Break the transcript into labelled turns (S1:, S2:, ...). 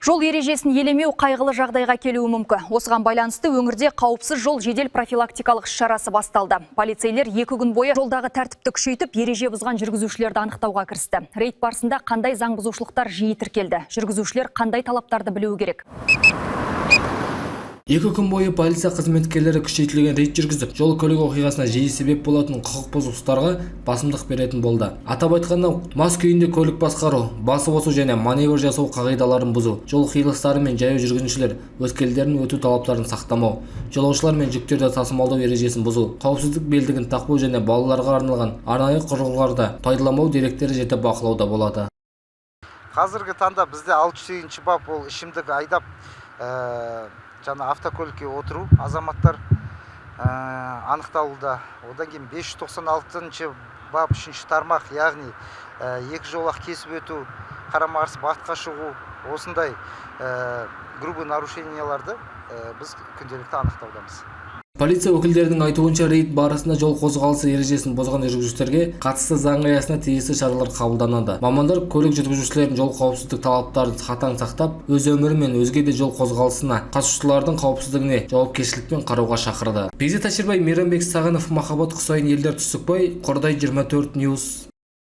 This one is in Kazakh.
S1: Жол ережесін елемеу қайғылы жағдайға келуі мүмкін. Осыған байланысты өңірде қауіпсіз жол жедел профилактикалық шарасы басталды. Полицейлер 2 күн бойы жолдағы тәртіпті күшейтіп, ереже бұзған жүргізушілерді анықтауға кірісті. Рейд барысында қандай заң бұзушылықтар жиі тіркелді? Жүргізушілер қандай талаптарды білуі керек?
S2: 2 күн бойы полиция қызметкерлері күшейтілген рейд жүргізіп, жол көлік оқиғасына жиі себеп болатын құқық бұзушылықтарға басымдық беретін болды. Атап айтқанда, мас күйінде көлік басқару, басып осу және маневр жасау қағидаларын бұзу, жол қиылыстары мен жаяу жүргіншілер өткелдерін өту талаптарын сақтамау, жолаушылар мен жүктерді тасымалдау ережесін бұзу, қауіпсіздік белдігін тақпау және балаларға арналған арнайы құрылғыларды пайдаланбау деректері жіті бақылауда болады.
S3: Қазіргі таңда бізде 608 бап ол ішімдік айдап жаңа автокөлікке отыру азаматтар анықталуда. Одан кейін 596 бап 3 тармақ, яғни екі жолақ кесіп өту, қарама-қарсы бағытқа шығу, осындай грубый нарушенияларды біз күнделікті анықтаудамыз.
S2: Полиция өкілдерінің айтуынша рейд барысында жол қозғалысы ережесін бұзған жүргізушілерге қатысты заң аясында тиісті шаралар қабылданады. Мамандар көлік жүргізушілерінің жол қауіпсіздік талаптарын қатаң сақтап, өз өмірі мен өзге де жол қозғалысына қатысушылардың қауіпсіздігіне жауапкершілікпен қарауға шақырды. Бекзат Аширбай, Мейрамбек Сағынов, Махаббат Құсайын, Елдар Түсіпбай, Қордай 24 News.